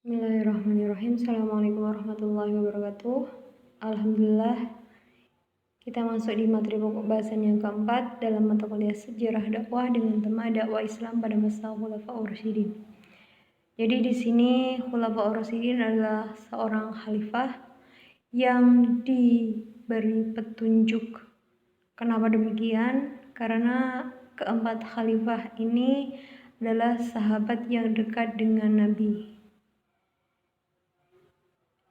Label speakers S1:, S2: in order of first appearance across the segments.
S1: Bismillahirrahmanirrahim. Assalamualaikum warahmatullahi wabarakatuh. Alhamdulillah, kita masuk di materi pokok bahasan yang keempat dalam mata kuliah sejarah dakwah dengan tema dakwah Islam pada masa Khulafaur Rasyidin. Jadi di sini Khulafaur Rasyidin adalah seorang khalifah yang diberi petunjuk. Kenapa demikian? Karena keempat khalifah ini adalah sahabat yang dekat dengan Nabi.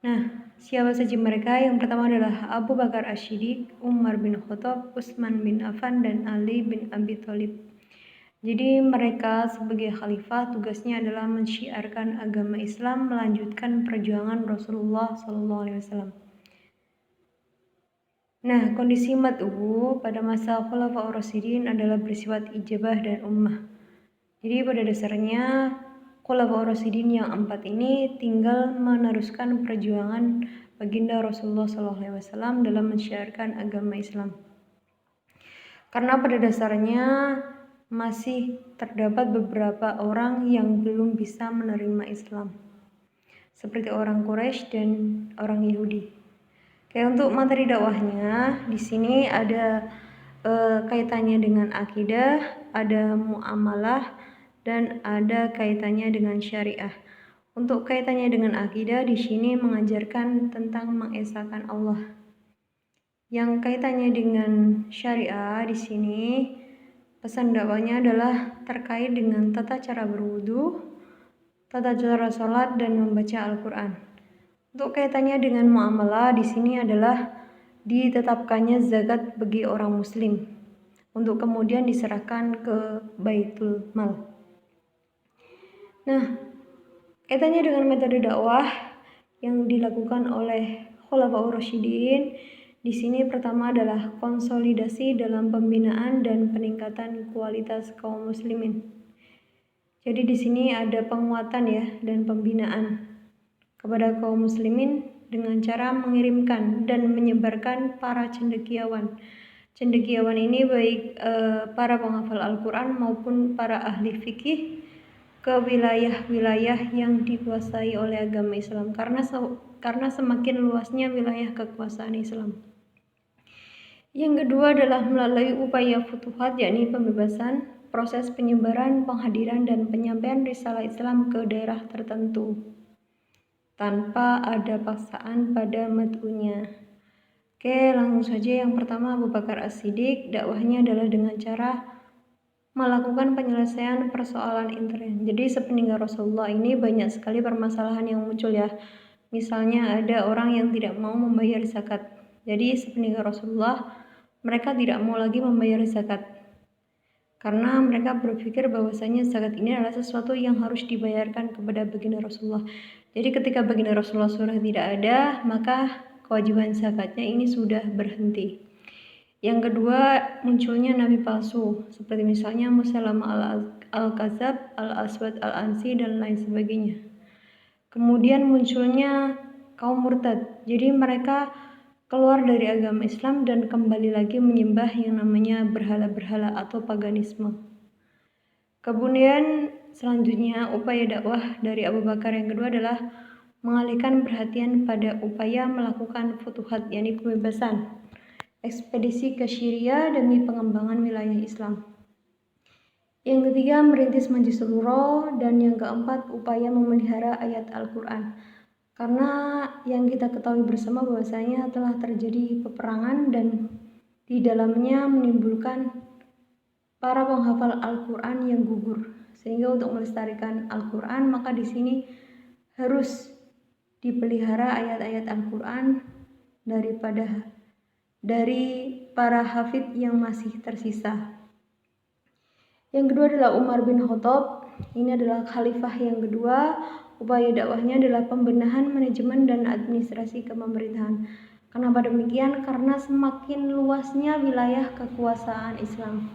S1: Nah, siapa saja mereka? Yang pertama adalah Abu Bakar Asy-Syiddiq, Umar bin Khattab, Utsman bin Affan, dan Ali bin Abi Thalib. Jadi mereka sebagai khalifah tugasnya adalah mensyiarkan agama Islam, melanjutkan perjuangan Rasulullah SAW. Nah, kondisi mat'u pada masa Khulafaur Rasyidin adalah bersifat ijabah dan ummah. Jadi pada dasarnya Khulafaur Rasyidin yang empat ini tinggal meneruskan perjuangan baginda Rasulullah SAW dalam mensyiarkan agama Islam. Karena pada dasarnya masih terdapat beberapa orang yang belum bisa menerima Islam, seperti orang Quraisy dan orang Yahudi. Oke, untuk materi dakwahnya di sini ada kaitannya dengan akidah, ada muamalah, dan ada kaitannya dengan syariah. Untuk kaitannya dengan akidah di sini mengajarkan tentang mengesahkan Allah. Yang kaitannya dengan syariah di sini pesan dakwahnya adalah terkait dengan tata cara berwudu, tata cara sholat, dan membaca Al-Quran. Untuk kaitannya dengan muamalah di sini adalah ditetapkannya zakat bagi orang muslim untuk kemudian diserahkan ke Baitul Mal. Nah, kaitannya dengan metode dakwah yang dilakukan oleh Khulafaur Rasyidin di sini pertama adalah konsolidasi dalam pembinaan dan peningkatan kualitas kaum muslimin. Jadi di sini ada penguatan ya dan pembinaan kepada kaum muslimin dengan cara mengirimkan dan menyebarkan para cendekiawan. Cendekiawan ini baik para penghafal Al-Quran maupun para ahli fikih ke wilayah-wilayah yang dikuasai oleh agama Islam karena semakin luasnya wilayah kekuasaan Islam. Yang kedua adalah melalui upaya futuhat, yakni pembebasan, proses penyebaran, penghadiran, dan penyampaian risalah Islam ke daerah tertentu tanpa ada paksaan pada mat'unya. Oke, langsung saja. Yang pertama, Abu Bakar As-Siddiq, dakwahnya adalah dengan cara melakukan penyelesaian persoalan intern. Jadi sepeninggal Rasulullah ini banyak sekali permasalahan yang muncul ya. Misalnya ada orang yang tidak mau membayar zakat. Jadi sepeninggal Rasulullah mereka tidak mau lagi membayar zakat karena mereka berpikir bahwasanya zakat ini adalah sesuatu yang harus dibayarkan kepada baginda Rasulullah. Jadi ketika baginda Rasulullah sudah tidak ada, maka kewajiban zakatnya ini sudah berhenti. Yang kedua, munculnya nabi palsu seperti misalnya Musailamah al-Kadzab, al-Aswad al-Ansi, dan lain sebagainya. Kemudian munculnya kaum murtad. Jadi mereka keluar dari agama Islam dan kembali lagi menyembah yang namanya berhala-berhala atau paganisme. Kemudian selanjutnya upaya dakwah dari Abu Bakar yang kedua adalah mengalihkan perhatian pada upaya melakukan futuhat, yakni pembebasan, ekspedisi ke Syria demi pengembangan wilayah Islam. Yang ketiga, merintis Majlis Syuro, dan yang keempat, upaya memelihara ayat Al-Quran. Karena yang kita ketahui bersama bahwasanya telah terjadi peperangan dan di dalamnya menimbulkan para penghafal Al-Quran yang gugur. Sehingga untuk melestarikan Al-Quran maka di sini harus dipelihara ayat-ayat Al-Quran dari para hafid yang masih tersisa. Yang kedua adalah Umar bin Khattab. Ini adalah khalifah yang kedua. Upaya dakwahnya adalah pembenahan manajemen dan administrasi kepemerintahan. Kenapa demikian? Karena semakin luasnya wilayah kekuasaan Islam.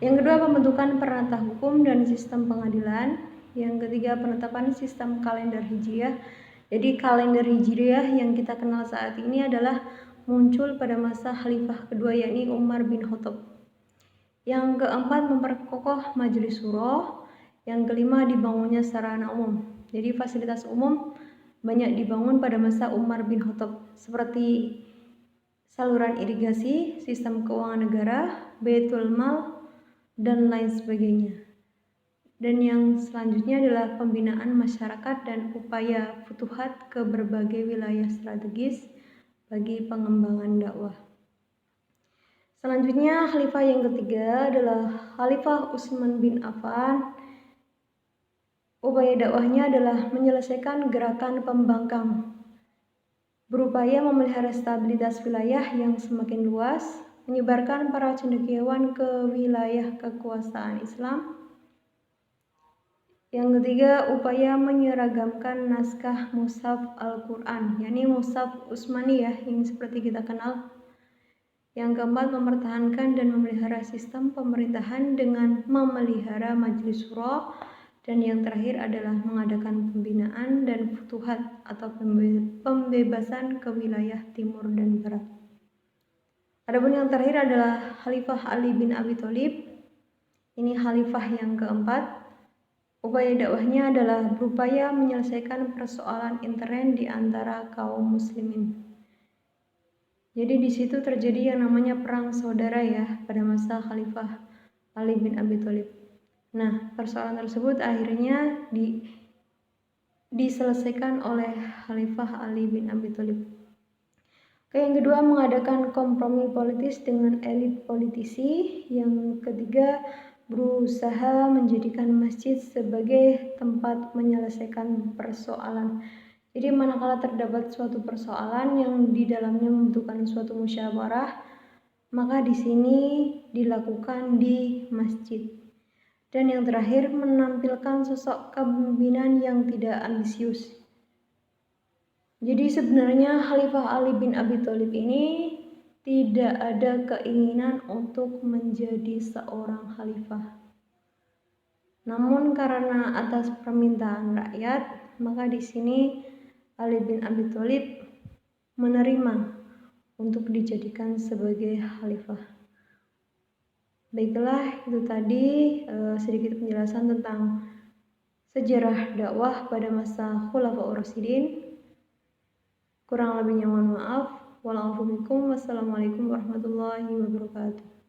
S1: Yang kedua, pembentukan peranata hukum dan sistem pengadilan. Yang ketiga, penetapan sistem kalender Hijriah. Jadi kalender Hijriah yang kita kenal saat ini adalah muncul pada masa khalifah kedua, yakni Umar bin Khattab. Yang keempat, memperkokoh Majelis Syuro. Yang kelima, dibangunnya sarana umum. Jadi fasilitas umum banyak dibangun pada masa Umar bin Khattab seperti saluran irigasi, sistem keuangan negara, baitul mal, dan lain sebagainya. Dan yang selanjutnya adalah pembinaan masyarakat dan upaya futuhat ke berbagai wilayah strategis bagi pengembangan dakwah. Selanjutnya, khalifah yang ketiga adalah Khalifah Utsman bin Affan. Upaya dakwahnya adalah menyelesaikan gerakan pembangkang, berupaya memelihara stabilitas wilayah yang semakin luas, menyebarkan para cendekiawan ke wilayah kekuasaan Islam. Yang ketiga, upaya menyeragamkan naskah mushaf Al-Quran, yakni mushaf Utsmaniyah yang seperti kita kenal. Yang keempat, mempertahankan dan memelihara sistem pemerintahan dengan memelihara majelis syuro. Dan yang terakhir adalah mengadakan pembinaan dan futuhat atau pembebasan ke wilayah timur dan barat. Adapun yang terakhir adalah Khalifah Ali bin Abi Thalib. Ini khalifah yang keempat. Upaya dakwahnya adalah berupaya menyelesaikan persoalan intern di antara kaum muslimin. Jadi di situ terjadi yang namanya perang saudara ya pada masa Khalifah Ali bin Abi Thalib. Nah, persoalan tersebut akhirnya diselesaikan oleh Khalifah Ali bin Abi Thalib. Yang kedua, mengadakan kompromi politis dengan elit politisi. Yang ketiga, berusaha menjadikan masjid sebagai tempat menyelesaikan persoalan. Jadi manakala terdapat suatu persoalan yang di dalamnya membutuhkan suatu musyawarah, maka di sini dilakukan di masjid. Dan yang terakhir, menampilkan sosok kepemimpinan yang tidak ambisius. Jadi sebenarnya Khalifah Ali bin Abi Thalib ini tidak ada keinginan untuk menjadi seorang khalifah. Namun karena atas permintaan rakyat, maka di sini Ali bin Abi Thalib menerima untuk dijadikan sebagai khalifah. Baiklah, itu tadi sedikit penjelasan tentang sejarah dakwah pada masa Khulafaur Rasyidin. Kurang lebihnya mohon maaf. Wassalamualaikum warahmatullahi wabarakatuh.